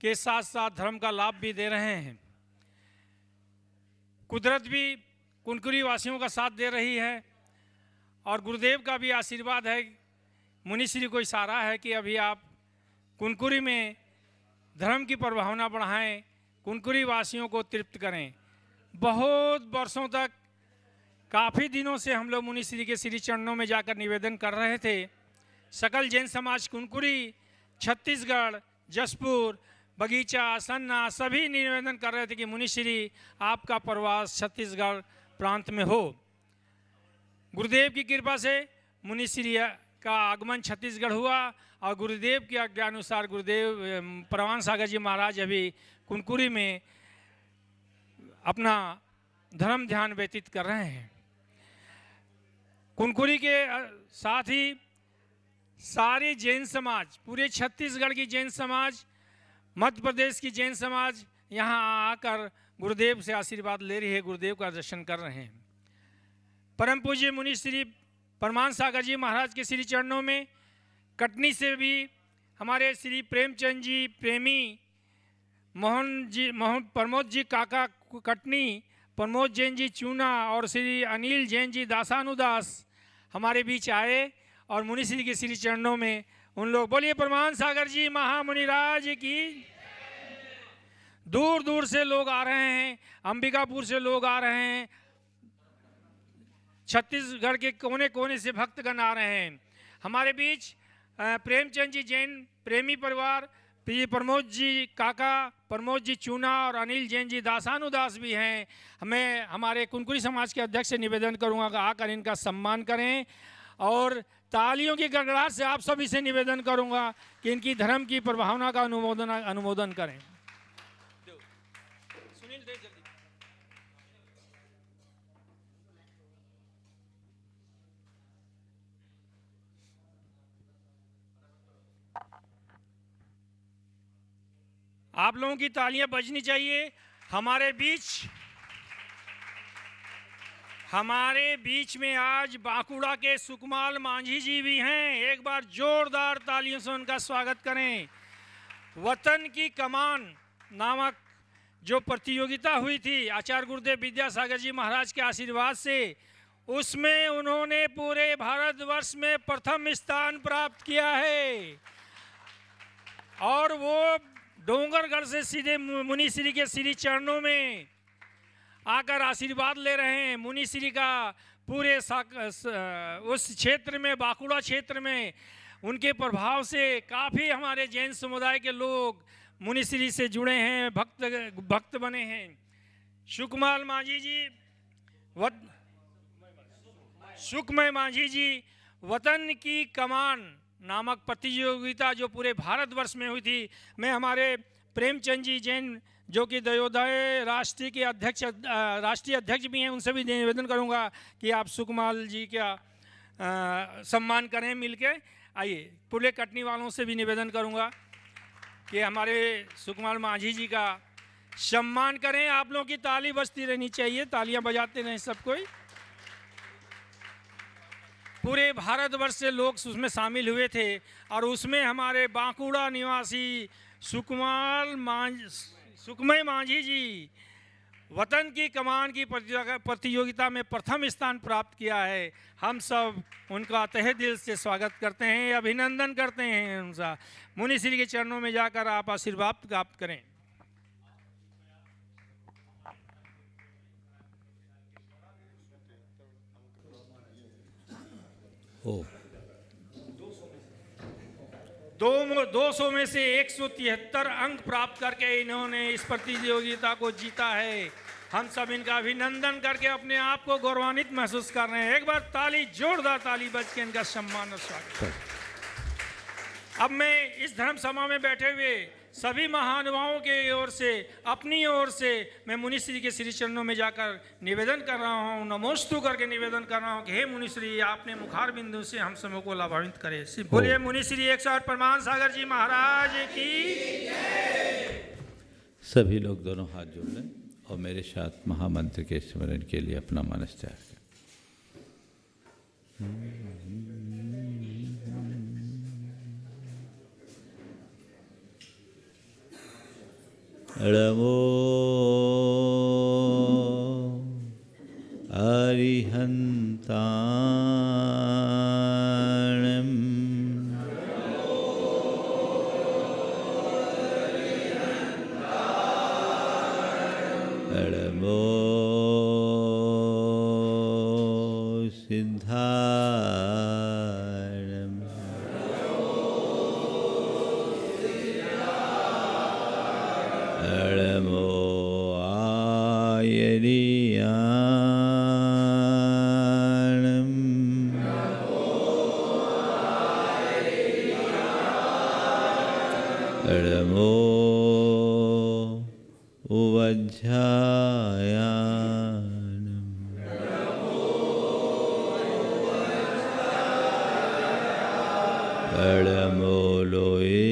के साथ साथ धर्म का लाभ भी दे रहे हैं। कुदरत भी कुनकुरी वासियों का साथ दे रही है और गुरुदेव का भी आशीर्वाद है, मुनिश्री को इशारा है कि अभी आप कुनकुरी में धर्म की प्रभावना बढ़ाएं, कुनकुरी वासियों को तृप्त करें। बहुत वर्षों तक, काफ़ी दिनों से हम लोग मुनिश्री के श्री चरणों में जाकर निवेदन कर रहे थे। सकल जैन समाज कुनकुरी, छत्तीसगढ़, जसपुर, बगीचा, सन्ना सभी निवेदन कर रहे थे कि मुनिश्री आपका प्रवास छत्तीसगढ़ प्रांत में हो। गुरुदेव की कृपा से मुनिश्री का आगमन छत्तीसगढ़ हुआ और गुरुदेव की आज्ञानुसार गुरुदेव परमान सागर जी महाराज अभी कुनकुरी में अपना धर्म ध्यान व्यतीत कर रहे हैं। कुनकुरी के साथ ही सारे जैन समाज, पूरे छत्तीसगढ़ की जैन समाज, मध्य प्रदेश की जैन समाज यहाँ आकर गुरुदेव से आशीर्वाद ले रही है, गुरुदेव का दर्शन कर रहे हैं। परम पूज्य मुनि श्री परमान सागर जी महाराज के श्री चरणों में कटनी से भी हमारे श्री प्रेमचंद जी प्रेमी, मोहन प्रमोद जी काका कटनी, प्रमोद जैन जी चूना और श्री अनिल जैन जी दासानुदास हमारे बीच आए और मुनिश्री के श्री चरणों में उन लोग बोलिए परमान सागर जी महामुनिराज की। दूर दूर से लोग आ रहे हैं, अंबिकापुर से लोग आ रहे हैं, छत्तीसगढ़ के कोने कोने से भक्तगण आ रहे हैं। हमारे बीच प्रेमचंद जी जैन प्रेमी परिवार, प्रमोद जी काका, प्रमोद जी चूना और अनिल जैन जी दासानुदास भी हैं। मैं हमारे कुनकुरी समाज के अध्यक्ष से निवेदन करूंगा कि आकर इनका सम्मान करें और तालियों की गड़गड़ाहट से आप सभी से निवेदन करूंगा कि इनकी धर्म की प्रभावना का अनुमोदन करें। सुनील दे जल्दी। आप लोगों की तालियां बजनी चाहिए। हमारे बीच में आज बांकुड़ा के सुकमाल मांझी जी भी हैं। एक बार जोरदार तालियों से उनका स्वागत करें। वतन की कमान नामक जो प्रतियोगिता हुई थी आचार्य गुरुदेव विद्यासागर जी महाराज के आशीर्वाद से, उसमें उन्होंने पूरे भारतवर्ष में प्रथम स्थान प्राप्त किया है और वो डोंगरगढ़ से सीधे मुनिश्री के श्री चरणों में आकर आशीर्वाद ले रहे हैं। मुनिश्री का पूरे उस क्षेत्र में, बांकुड़ा क्षेत्र में उनके प्रभाव से काफ़ी हमारे जैन समुदाय के लोग मुनिश्री से जुड़े हैं, भक्त बने हैं। सुकमय मांझी जी वतन की कमान नामक प्रतियोगिता जो पूरे भारतवर्ष में हुई थी, मैं हमारे प्रेमचंद जी जैन जो कि दयोदय राष्ट्रीय के राष्ट्रीय अध्यक्ष भी हैं, उनसे भी निवेदन करूंगा कि आप सुकमाल जी का सम्मान करें मिलके। आइए, पूरे कटनी वालों से भी निवेदन करूंगा कि हमारे सुकमाल मांझी जी का सम्मान करें। आप लोगों की ताली बजती रहनी चाहिए, तालियां बजाते रहें सब कोई। पूरे भारतवर्ष से लोग उसमें शामिल हुए थे और उसमें हमारे बांकुड़ा निवासी सुकमय मांझी जी वतन की कमान की प्रतियोगिता में प्रथम स्थान प्राप्त किया है। हम सब उनका तहे दिल से स्वागत करते हैं, अभिनंदन करते हैं उनका। मुनिश्री के चरणों में जाकर आप आशीर्वाद प्राप्त करें। ओ 200 में से 173 अंक प्राप्त करके इन्होंने इस प्रतियोगिता को जीता है। हम सब इनका अभिनंदन करके अपने आप को गौरवान्वित महसूस कर रहे हैं। एक बार ताली, जोरदार ताली बज के इनका सम्मान और स्वागत। अब मैं इस धर्म सभा में बैठे हुए सभी महानुभावों के ओर से, अपनी ओर से मैं मुनिश्री के श्री चरणों में जाकर निवेदन कर रहा हूँ, नमोस्तु करके निवेदन कर रहा हूँ कि हे मुनिश्री, आपने मुखार बिंदु से हम सबों को लाभान्वित करे। बोलिए मुनिश्री 108 परमान सागर जी महाराज की। सभी लोग दोनों हाथ जोड़ लें और मेरे साथ महामंत्र के स्मरण के लिए अपना मनस त्याग करें। नमो अरिहन्ताणम् नमो सिद्धाणम् नमो आयर्याणम् नमो उवज्झायानम् नमो लोये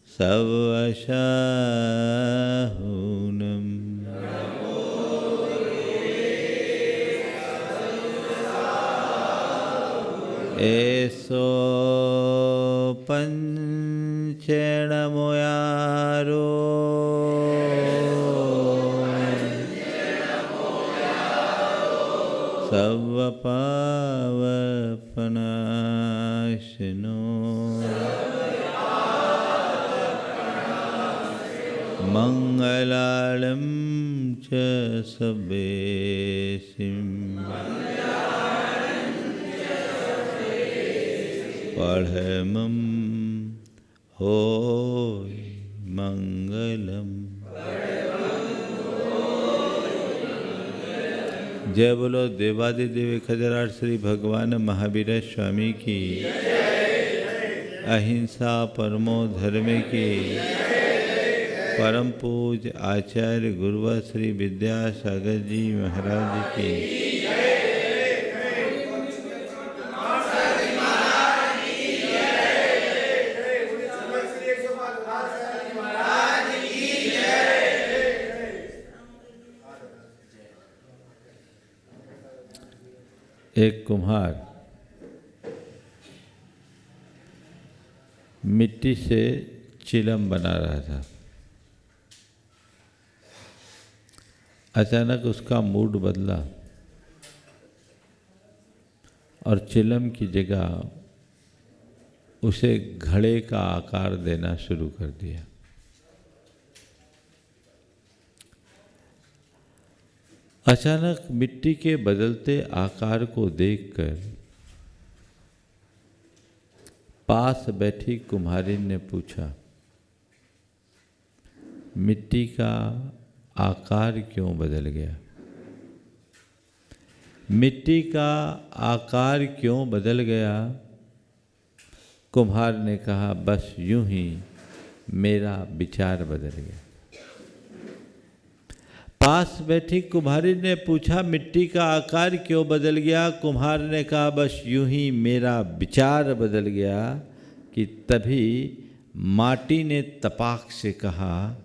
सवशहूनम् एसो पंचेणमोयारो सवपावपनाशनो मंगलालं च सवेसिम् पढ़मं होय मंगलम। जय बोलो देवादिदेव खजराट श्री भगवान महावीर स्वामी की, अहिंसा परमो धर्म की, परम पूज्य आचार्य गुरुवर श्री विद्यासागर जी महाराज की। एक कुम्हार मिट्टी से चिलम बना रहा था। अचानक उसका मूड बदला और चिलम की जगह उसे घड़े का आकार देना शुरू कर दिया। अचानक मिट्टी के बदलते आकार को देखकर पास बैठी कुम्हारिन ने पूछा, मिट्टी का आकार क्यों बदल गया? मिट्टी का आकार क्यों बदल गया? कुम्हार ने कहा, बस यूं ही मेरा विचार बदल गया। पास बैठी कुम्हारी ने पूछा, मिट्टी का आकार क्यों बदल गया? कुम्हार ने कहा, बस यूं ही मेरा विचार बदल गया। कि तभी माटी ने तपाक से कहा,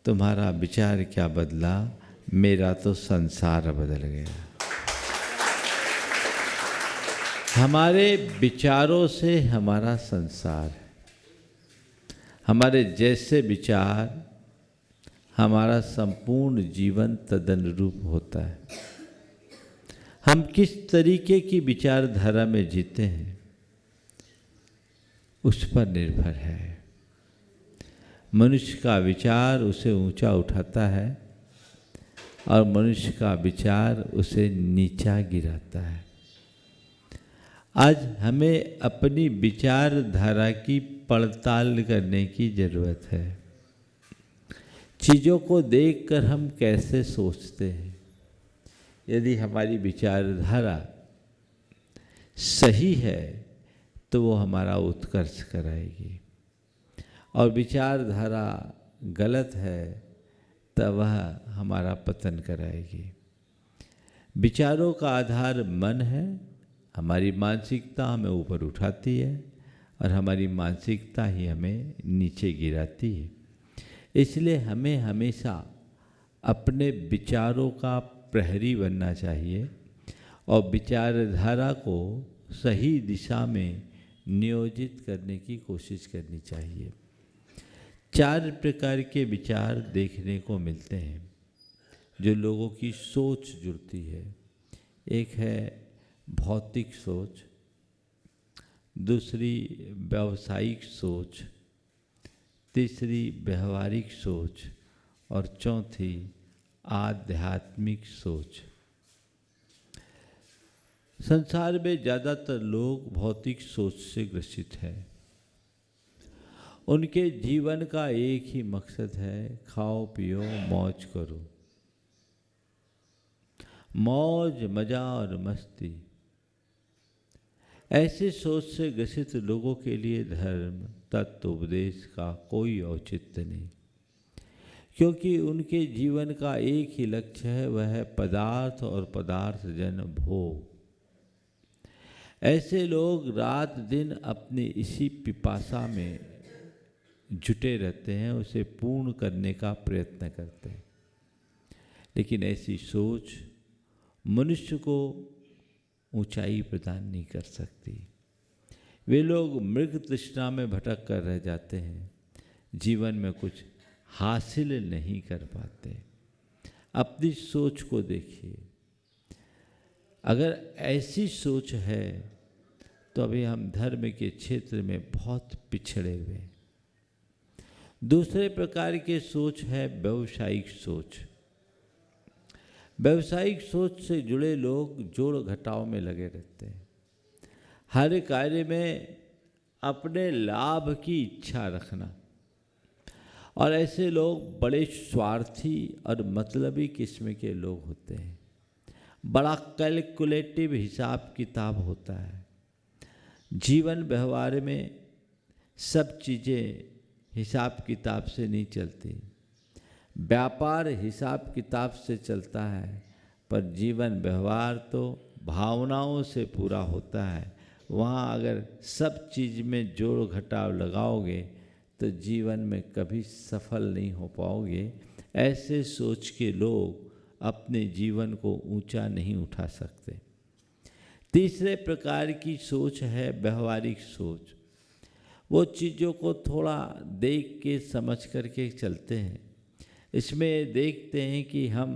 तुम्हारा विचार क्या बदला, मेरा तो संसार बदल गया। हमारे विचारों से हमारा संसार है। हमारे जैसे विचार हमारा संपूर्ण जीवन तदनुरूप होता है। हम किस तरीके की विचारधारा में जीते हैं उस पर निर्भर है। मनुष्य का विचार उसे ऊंचा उठाता है और मनुष्य का विचार उसे नीचा गिराता है। आज हमें अपनी विचारधारा की पड़ताल करने की ज़रूरत है। चीज़ों को देखकर हम कैसे सोचते हैं। यदि हमारी विचारधारा सही है तो वो हमारा उत्कर्ष कराएगी, और विचारधारा गलत है तब वह हमारा पतन कराएगी। विचारों का आधार मन है। हमारी मानसिकता हमें ऊपर उठाती है और हमारी मानसिकता ही हमें नीचे गिराती है। इसलिए हमें हमेशा अपने विचारों का प्रहरी बनना चाहिए और विचारधारा को सही दिशा में नियोजित करने की कोशिश करनी चाहिए। 4 प्रकार के विचार देखने को मिलते हैं जो लोगों की सोच जुड़ती है। एक है भौतिक सोच, दूसरी व्यावसायिक सोच, तीसरी व्यवहारिक सोच और चौथी आध्यात्मिक सोच। संसार में ज़्यादातर लोग भौतिक सोच से ग्रसित हैं। उनके जीवन का एक ही मकसद है, खाओ पियो मौज करो, मौज मजा और मस्ती। ऐसे सोच से ग्रसित लोगों के लिए धर्म तत्व उपदेश का कोई औचित्य नहीं, क्योंकि उनके जीवन का एक ही लक्ष्य है, वह है पदार्थ और पदार्थ जन भोग। ऐसे लोग रात दिन अपनी इसी पिपासा में जुटे रहते हैं, उसे पूर्ण करने का प्रयत्न करते हैं। लेकिन ऐसी सोच मनुष्य को ऊंचाई प्रदान नहीं कर सकती। वे लोग मृग तृष्णा में भटक कर रह जाते हैं, जीवन में कुछ हासिल नहीं कर पाते। अपनी सोच को देखिए, अगर ऐसी सोच है तो अभी हम धर्म के क्षेत्र में बहुत पिछड़े हुए। दूसरे प्रकार की सोच है व्यावसायिक सोच। व्यावसायिक सोच से जुड़े लोग जोड़ घटाव में लगे रहते हैं, हर कार्य में अपने लाभ की इच्छा रखना, और ऐसे लोग बड़े स्वार्थी और मतलबी किस्म के लोग होते हैं। बड़ा कैलकुलेटिव हिसाब किताब होता है। जीवन व्यवहार में सब चीज़ें हिसाब किताब से नहीं चलती। व्यापार हिसाब किताब से चलता है, पर जीवन व्यवहार तो भावनाओं से पूरा होता है। वहाँ अगर सब चीज़ में जोड़ घटाव लगाओगे तो जीवन में कभी सफल नहीं हो पाओगे। ऐसे सोच के लोग अपने जीवन को ऊंचा नहीं उठा सकते। तीसरे प्रकार की सोच है व्यवहारिक सोच। वो चीज़ों को थोड़ा देख के समझ करके चलते हैं। इसमें देखते हैं कि हम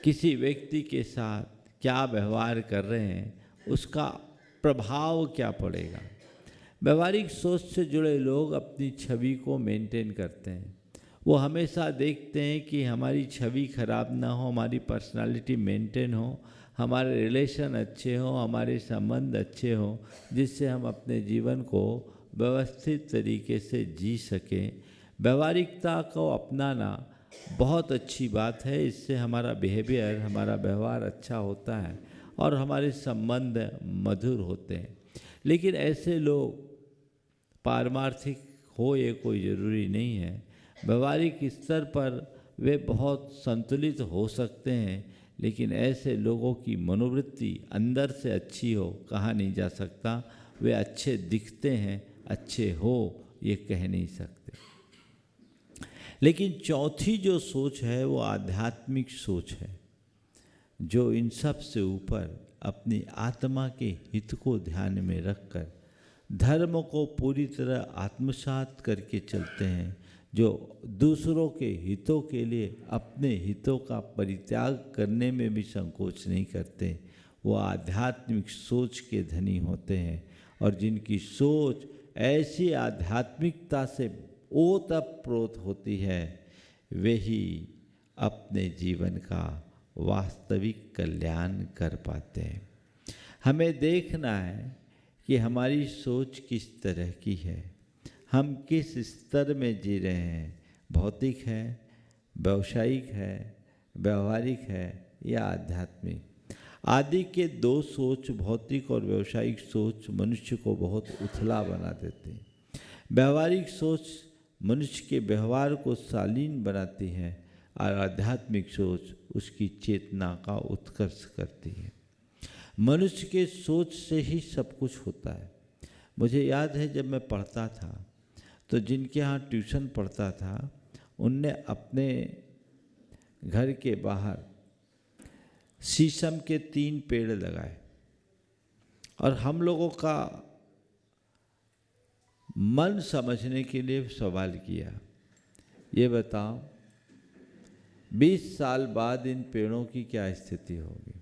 किसी व्यक्ति के साथ क्या व्यवहार कर रहे हैं, उसका प्रभाव क्या पड़ेगा। व्यवहारिक सोच से जुड़े लोग अपनी छवि को मेंटेन करते हैं। वो हमेशा देखते हैं कि हमारी छवि खराब ना हो, हमारी पर्सनालिटी मेंटेन हो, हमारे रिलेशन अच्छे हों, हमारे संबंध अच्छे हों, जिससे हम अपने जीवन को व्यवस्थित तरीके से जी सकें। व्यवहारिकता को अपनाना बहुत अच्छी बात है। इससे हमारा बिहेवियर, हमारा व्यवहार अच्छा होता है और हमारे संबंध मधुर होते हैं। लेकिन ऐसे लोग पारमार्थिक हो ये कोई ज़रूरी नहीं है। व्यवहारिक स्तर पर वे बहुत संतुलित हो सकते हैं, लेकिन ऐसे लोगों की मनोवृत्ति अंदर से अच्छी हो कहा नहीं जा सकता। वे अच्छे दिखते हैं, अच्छे हो ये कह नहीं सकते। लेकिन चौथी जो सोच है वो आध्यात्मिक सोच है, जो इन सब से ऊपर अपनी आत्मा के हित को ध्यान में रखकर धर्म को पूरी तरह आत्मसात करके चलते हैं, जो दूसरों के हितों के लिए अपने हितों का परित्याग करने में भी संकोच नहीं करते। वो आध्यात्मिक सोच के धनी होते हैं, और जिनकी सोच ऐसी आध्यात्मिकता से ओतप्रोत होती है, वे ही अपने जीवन का वास्तविक कल्याण कर पाते हैं। हमें देखना है कि हमारी सोच किस तरह की है, हम किस स्तर में जी रहे हैं। भौतिक है, व्यावसायिक है, व्यवहारिक है या आध्यात्मिक। आदि के दो सोच, भौतिक और व्यावसायिक सोच, मनुष्य को बहुत उथला बना देते हैं। व्यवहारिक सोच मनुष्य के व्यवहार को शालीन बनाती है और आध्यात्मिक सोच उसकी चेतना का उत्कर्ष करती है। मनुष्य के सोच से ही सब कुछ होता है। मुझे याद है जब मैं पढ़ता था तो जिनके यहाँ ट्यूशन पढ़ता था उनने अपने घर के बाहर शीशम के 3 पेड़ लगाए और हम लोगों का मन समझने के लिए सवाल किया, ये बताओ 20 साल बाद इन पेड़ों की क्या स्थिति होगी।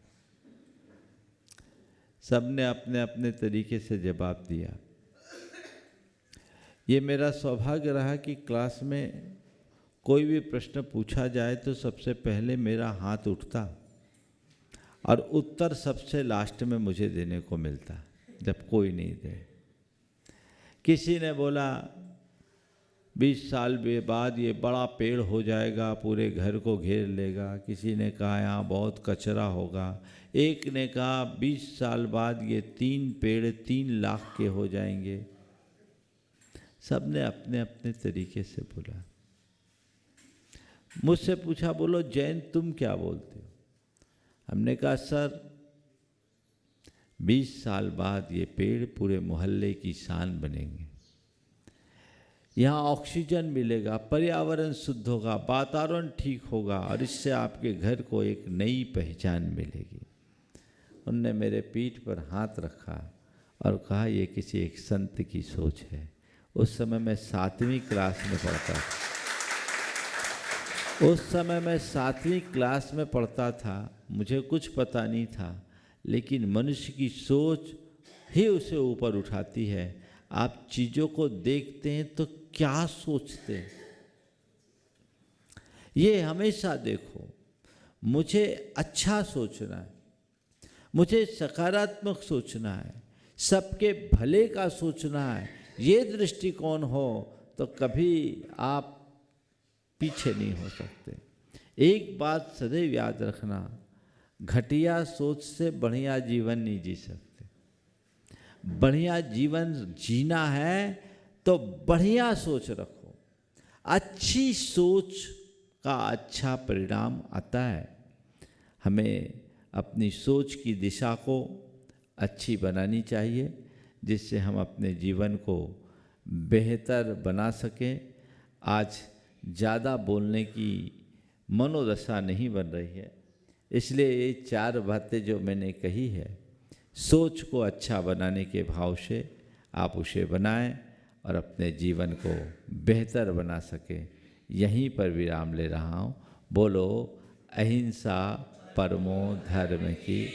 सबने अपने अपने तरीके से जवाब दिया। ये मेरा सौभाग्य रहा कि क्लास में कोई भी प्रश्न पूछा जाए तो सबसे पहले मेरा हाथ उठता और उत्तर सबसे लास्ट में मुझे देने को मिलता, जब कोई नहीं दे। किसी ने बोला 20 साल बाद ये बड़ा पेड़ हो जाएगा, पूरे घर को घेर लेगा। किसी ने कहा यहाँ बहुत कचरा होगा। एक ने कहा 20 साल बाद ये 3 पेड़ 3 लाख के हो जाएंगे। सब ने अपने अपने तरीके से बोला। मुझसे पूछा, बोलो जैन तुम क्या बोलते हो? हमने कहा सर 20 साल बाद ये पेड़ पूरे मोहल्ले की शान बनेंगे। यहाँ ऑक्सीजन मिलेगा, पर्यावरण शुद्ध होगा, वातावरण ठीक होगा और इससे आपके घर को एक नई पहचान मिलेगी। उनने मेरे पीठ पर हाथ रखा और कहा ये किसी एक संत की सोच है। उस समय मैं 7वीं क्लास में पढ़ता था। मुझे कुछ पता नहीं था, लेकिन मनुष्य की सोच ही उसे ऊपर उठाती है। आप चीज़ों को देखते हैं तो क्या सोचते हैं, ये हमेशा देखो। मुझे अच्छा सोचना है, मुझे सकारात्मक सोचना है, सबके भले का सोचना है। ये दृष्टिकोण हो तो कभी आप पीछे नहीं हो सकते। एक बात सदैव याद रखना, घटिया सोच से बढ़िया जीवन नहीं जी सकते। बढ़िया जीवन जीना है तो बढ़िया सोच रखो। अच्छी सोच का अच्छा परिणाम आता है। हमें अपनी सोच की दिशा को अच्छी बनानी चाहिए, जिससे हम अपने जीवन को बेहतर बना सकें। आज ज़्यादा बोलने की मनोदशा नहीं बन रही है, इसलिए ये 4 बातें जो मैंने कही है, सोच को अच्छा बनाने के भाव से आप उसे बनाएं और अपने जीवन को बेहतर बना सकें। यहीं पर विराम ले रहा हूँ। बोलो अहिंसा परमो धर्म की।